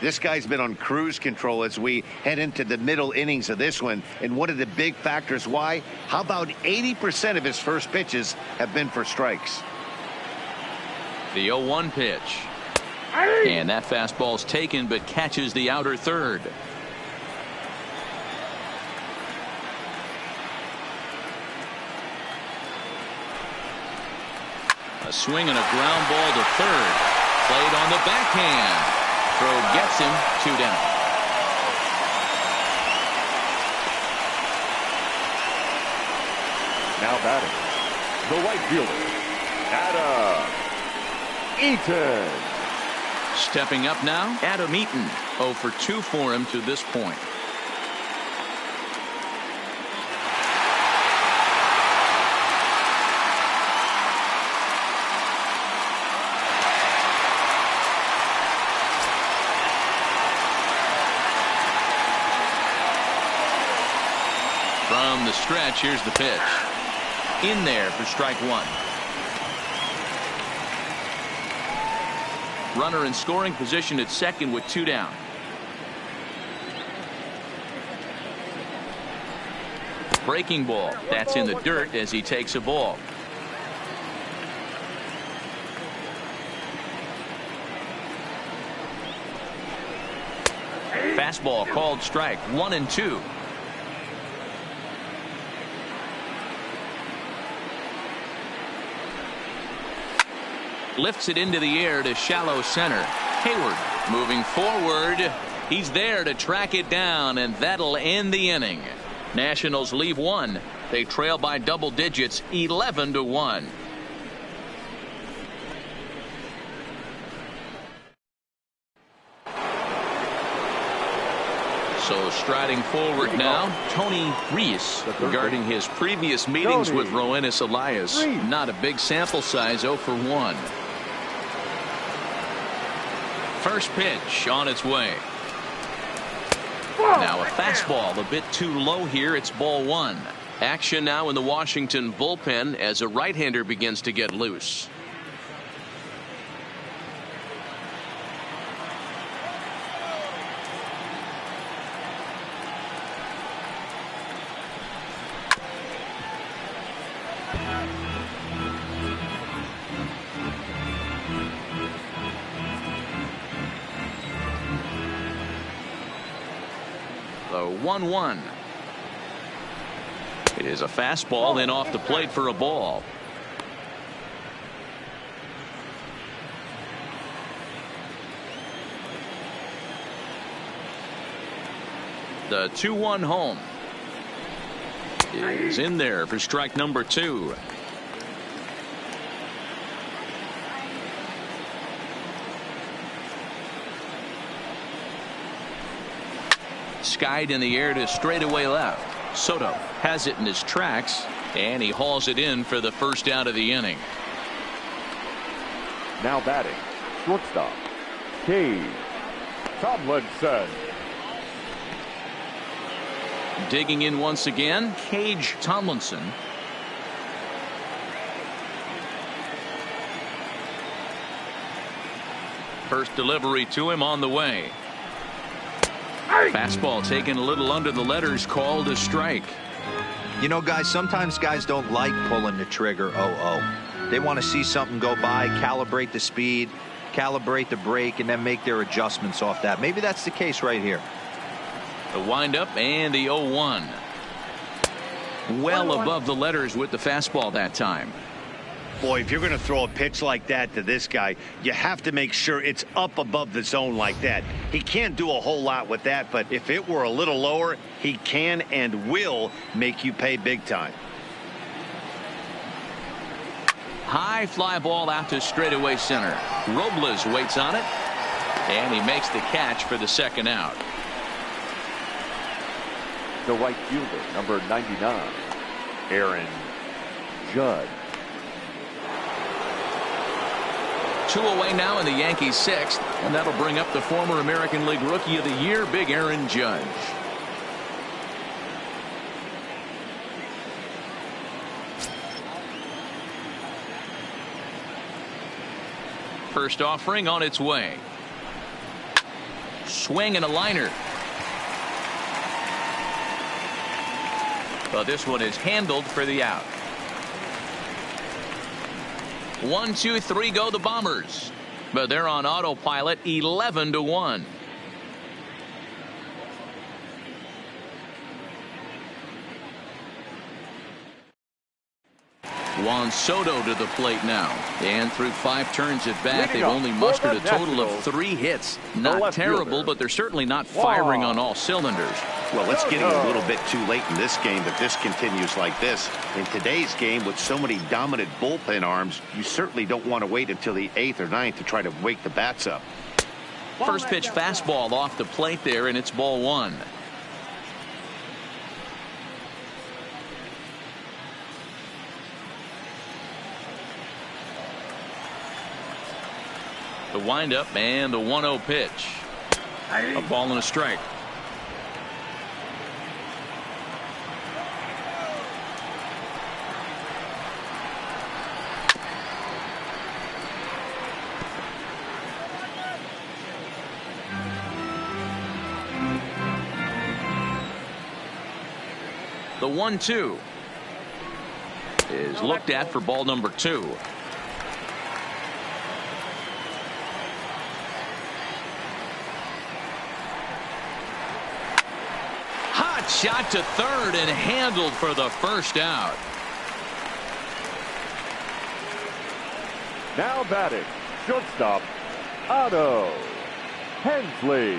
This guy's been on cruise control as we head into the middle innings of this one. And one of the big factors why, how about 80% of his first pitches have been for strikes? The 0-1 pitch. And that fastball's taken, but catches the outer third. A swing and a ground ball to third. Played on the backhand. Throw gets him. 2 down. Now batting, the right fielder, Adam Eaton. Stepping up now, Adam Eaton. 0 for 2 for him to this point. From the stretch, here's the pitch. In there for strike one. Runner in scoring position at second with 2 down. Breaking ball. That's in the dirt as he takes a ball. Fastball called strike. 1-2. Lifts it into the air to shallow center. Hayward moving forward. He's there to track it down, and that'll end the inning. Nationals leave one. They trail by double digits, 11-1. So striding forward now, Tony Reese, regarding his previous meetings with Roenis Elias. Not a big sample size, 0 for 1. First pitch on its way. Now a fastball a bit too low here. It's ball one. Action now in the Washington bullpen as a right-hander begins to get loose. The 1-1. It is a fastball in off the plate for a ball. The 2-1 home is in there for strike number 2. Skied in the air to straightaway left. Soto has it in his tracks, and he hauls it in for the first out of the inning. Now batting, shortstop, Cage Tomlinson. Digging in once again, Cage Tomlinson. First delivery to him on the way. Fastball taken a little under the letters, called a strike. You know, guys, sometimes guys don't like pulling the trigger 0-0. They want to see something go by, calibrate the speed, calibrate the brake, and then make their adjustments off that. Maybe that's the case right here. The windup and the 0-1. Well above the letters with the fastball that time. Boy, if you're going to throw a pitch like that to this guy, you have to make sure it's up above the zone like that. He can't do a whole lot with that, but if it were a little lower, he can and will make you pay big time. High fly ball out to straightaway center. Robles waits on it, and he makes the catch for the second out. The right fielder, number 99, Aaron Judge. 2 away now in the Yankees' 6th, and that'll bring up the former American League Rookie of the Year, Big Aaron Judge. First offering on its way. Swing and a liner. But this one is handled for the out. 1, 2, 3 go the Bombers, but they're on autopilot 11-1. Juan Soto to the plate now, and through 5 turns at bat, they've only mustered a total of 3 hits. Not terrible, but they're certainly not firing on all cylinders. Well, it's getting a little bit too late in this game if this continues like this. In today's game, with so many dominant bullpen arms, you certainly don't want to wait until the 8th or 9th to try to wake the bats up. First pitch fastball off the plate there, and it's ball 1. The windup and the 1-0 pitch. A ball and a strike. The 1-2 is looked at for ball number 2. Hot shot to third and handled for the first out. Now batting, shortstop, Otto Hensley.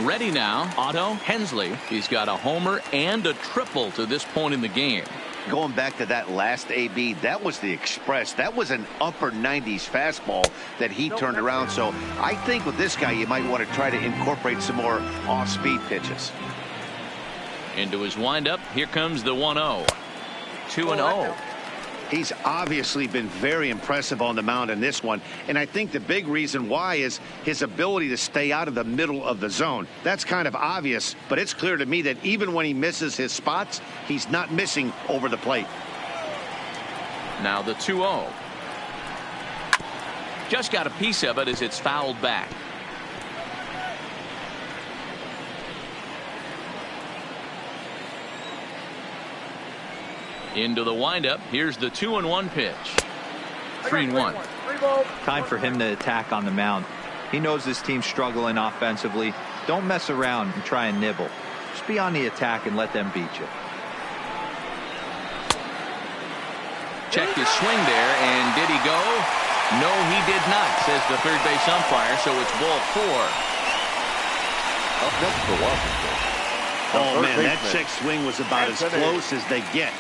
Ready now, Otto Hensley. He's got a homer and a triple to this point in the game. Going back to that last AB, that was the express. That was an upper 90s fastball that he turned around. So I think with this guy, you might want to try to incorporate some more off-speed pitches. Into his windup, here comes the 1-0. 2-0. He's obviously been very impressive on the mound in this one, and I think the big reason why is his ability to stay out of the middle of the zone. That's kind of obvious, but it's clear to me that even when he misses his spots, he's not missing over the plate. Now the 2-0. Just got a piece of it as it's fouled back. Into the windup. Here's the 2-1 pitch. 3-1. Time for him to attack on the mound. He knows this team's struggling offensively. Don't mess around and try and nibble. Just be on the attack and let them beat you. Checked his swing there, and did he go? No, he did not, says the third base umpire, so it's ball 4. Up next for Washington. Oh, man, that check swing was about as close as they get.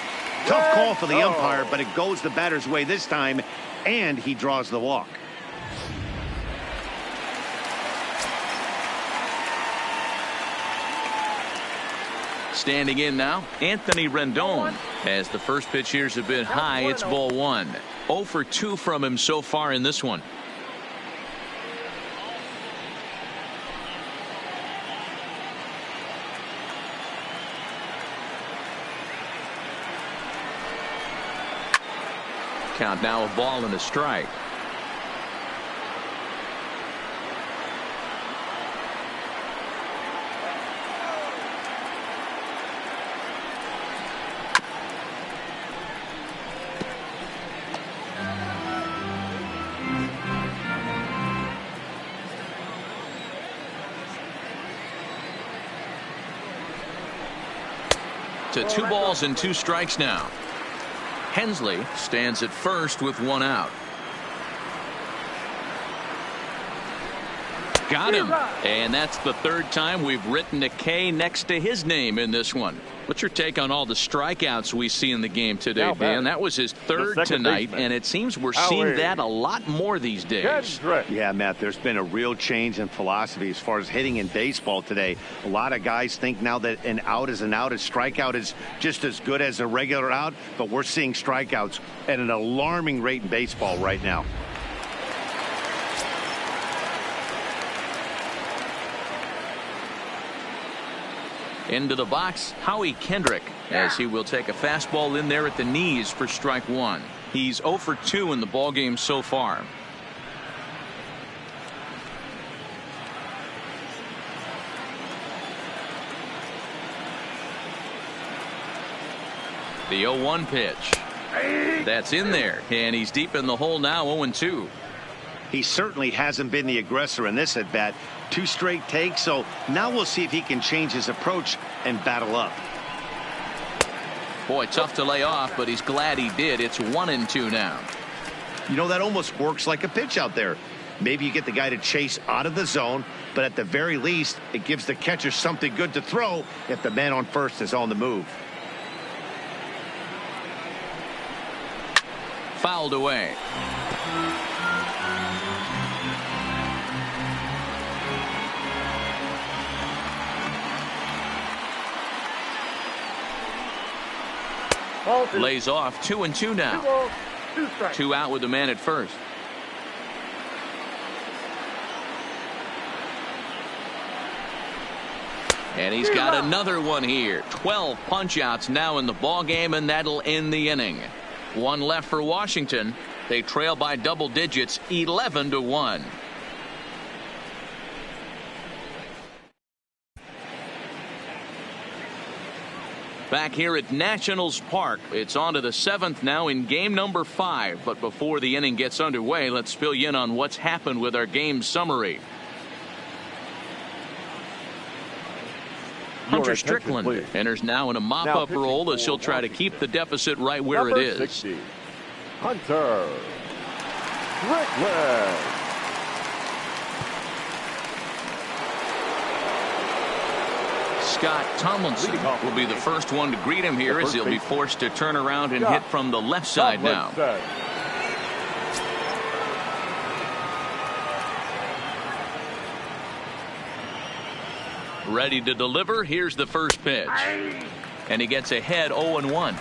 Tough call for the umpire, but it goes the batter's way this time, and he draws the walk. Standing in now, Anthony Rendon. As the first pitch here's a bit high, it's ball 1. 0 for 2 from him so far in this one. Count now, a ball and a strike. To 2 balls and 2 strikes now. Hensley stands at first with 1 out. Got him. And that's the 3rd time we've written a K next to his name in this one. What's your take on all the strikeouts we see in the game today, Dan? That was his 3rd tonight, and it seems we're seeing that a lot more these days. Yeah, Matt, there's been a real change in philosophy as far as hitting in baseball today. A lot of guys think now that an out is an out. A strikeout is just as good as a regular out, but we're seeing strikeouts at an alarming rate in baseball right now. Into the box, Howie Kendrick, as he will take a fastball in there at the knees for strike 1. He's 0 for 2 in the ballgame so far. The 0-1 pitch. That's in there, and he's deep in the hole now, 0-2. He certainly hasn't been the aggressor in this at bat. 2 straight takes, so now we'll see if he can change his approach and battle up. Boy, tough to lay off, but he's glad he did. It's 1-2 now. You know, that almost works like a pitch out there. Maybe you get the guy to chase out of the zone, but at the very least, it gives the catcher something good to throw if the man on first is on the move. Fouled away. Lays off. 2-2 now. 2 out with the man at first. And he's got another one here. 12 punch-outs now in the ball game, and that'll end the inning. 1 left for Washington. They trail by double digits, 11-1. Back here at Nationals Park, it's on to the 7th now in game number 5. But before the inning gets underway, let's fill you in on what's happened with our game summary. Hunter Strickland enters now in a mop-up role as he'll try to keep the deficit right where it is. 60, Hunter Strickland. Scott Tomlinson will be the first one to greet him here as he'll be forced to turn around and hit from the left side now. Ready to deliver. Here's the first pitch. And he gets ahead 0-1.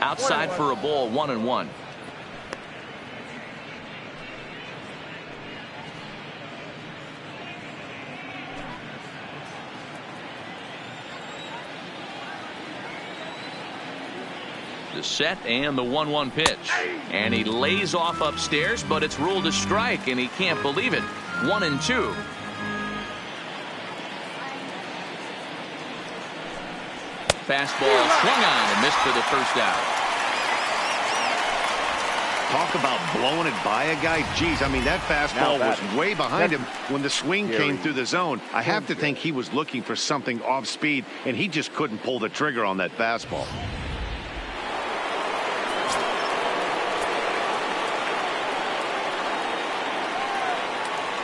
Outside for a ball, 1-1. The set and the 1-1 pitch. And he lays off upstairs, but it's ruled a strike, and he can't believe it. 1-2. Fastball swung on and missed for the first out. Talk about blowing it by a guy. Geez, I mean, that fastball was way behind him when the swing came through the zone. I have to think he was looking for something off speed, and he just couldn't pull the trigger on that fastball.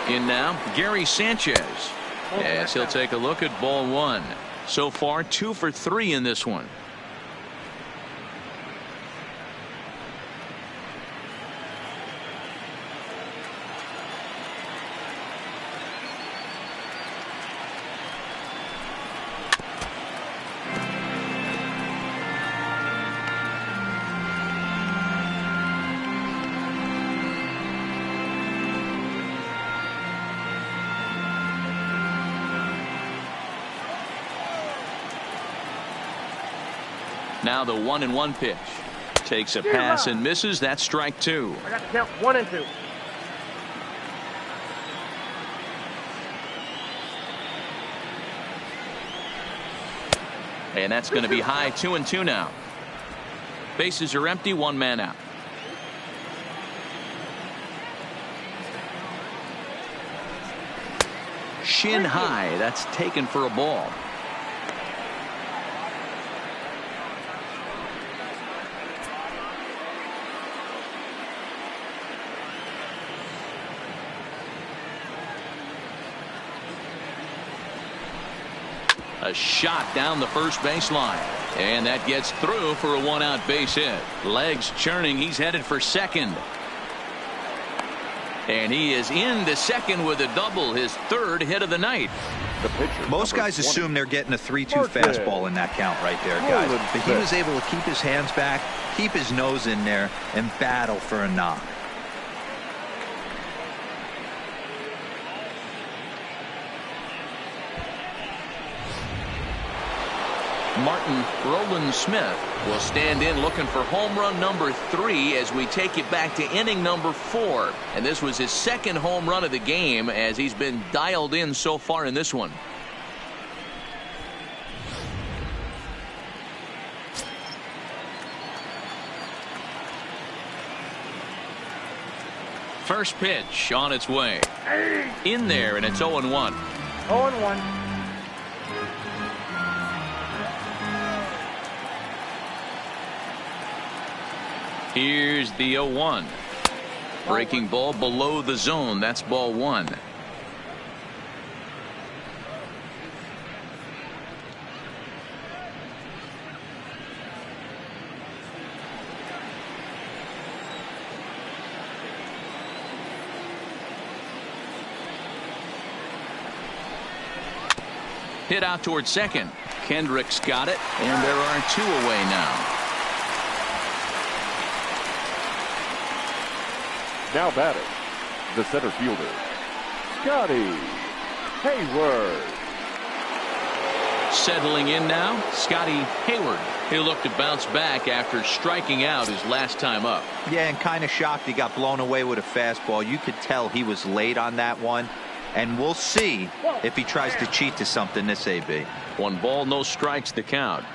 In now, Gary Sanchez, as he'll take a look at ball 1. So far, 2 for 3 in this one. Now the 1-1 pitch. Takes a pass and misses. That's strike 2. I got to count 1 and 2. And that's going to be high. 2-2 now. Bases are empty. 1 man out. Shin high. That's taken for a ball. A shot down the first baseline. And that gets through for a 1-out base hit. Legs churning. He's headed for second. And he is into second with a double. His 3rd hit of the night. Most guys assume they're getting a 3-2 fastball in that count right there, guys. But he was able to keep his hands back, keep his nose in there, and battle for a knock. Martin Roland Smith will stand in looking for home run number 3 as we take it back to inning number 4. And this was his 2nd home run of the game as he's been dialed in so far in this one. First pitch on its way. In there, and it's 0-1. 0-1. Here's the 0-1. Breaking ball below the zone. That's ball 1. Hit out towards second. Kendrick's got it, and there are 2 away now. Now batting, the center fielder, Scotty Hayward. Settling in now, Scotty Hayward. He'll look to bounce back after striking out his last time up. Yeah, and kind of shocked he got blown away with a fastball. You could tell he was late on that one. And we'll see if he tries to cheat to something this AB. 1 ball, no strikes to count.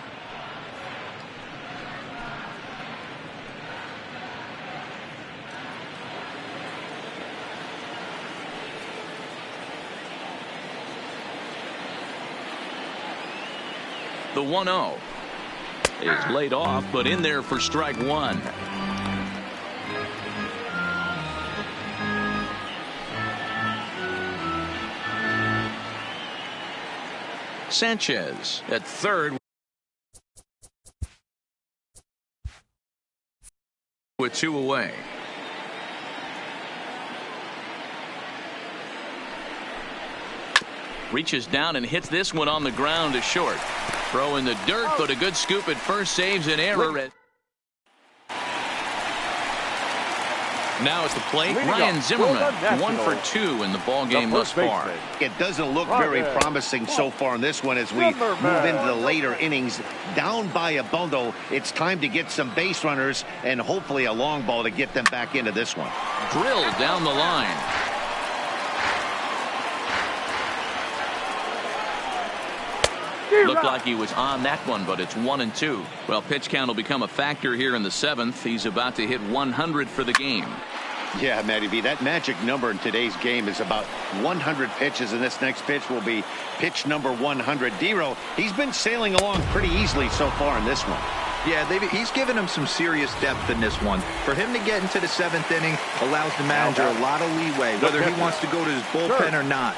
The 1-0 is laid off, but in there for strike 1. Sanchez at third with 2 away. Reaches down and hits this one on the ground to short. Throw in the dirt, but a good scoop at first saves an error. Now at the plate, Ryan Zimmerman, 1 for 2 in the ball game thus far. It doesn't look very promising so far in this one as we move into the later innings. Down by a bundle, it's time to get some base runners and hopefully a long ball to get them back into this one. Drilled down the line. Looked like he was on that one, but it's 1-2. Well, pitch count will become a factor here in the 7th. He's about to hit 100 for the game. Yeah, Matty B, that magic number in today's game is about 100 pitches, and this next pitch will be pitch number 100. Dero, he's been sailing along pretty easily so far in this one. Yeah, he's given him some serious depth in this one. For him to get into the 7th inning allows the manager a lot of leeway, whether he wants to go to his bullpen or not.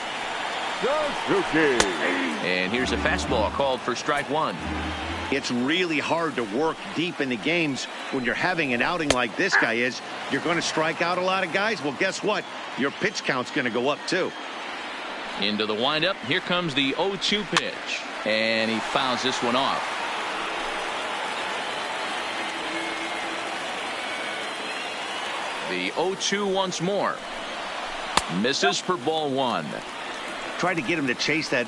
And here's a fastball called for strike 1. It's really hard to work deep in the games when you're having an outing like this guy is. You're going to strike out a lot of guys. Well, guess what? Your pitch count's going to go up, too. Into the windup. Here comes the 0-2 pitch. And he fouls this one off. The 0-2 once more. Misses for ball 1. Try to get him to chase that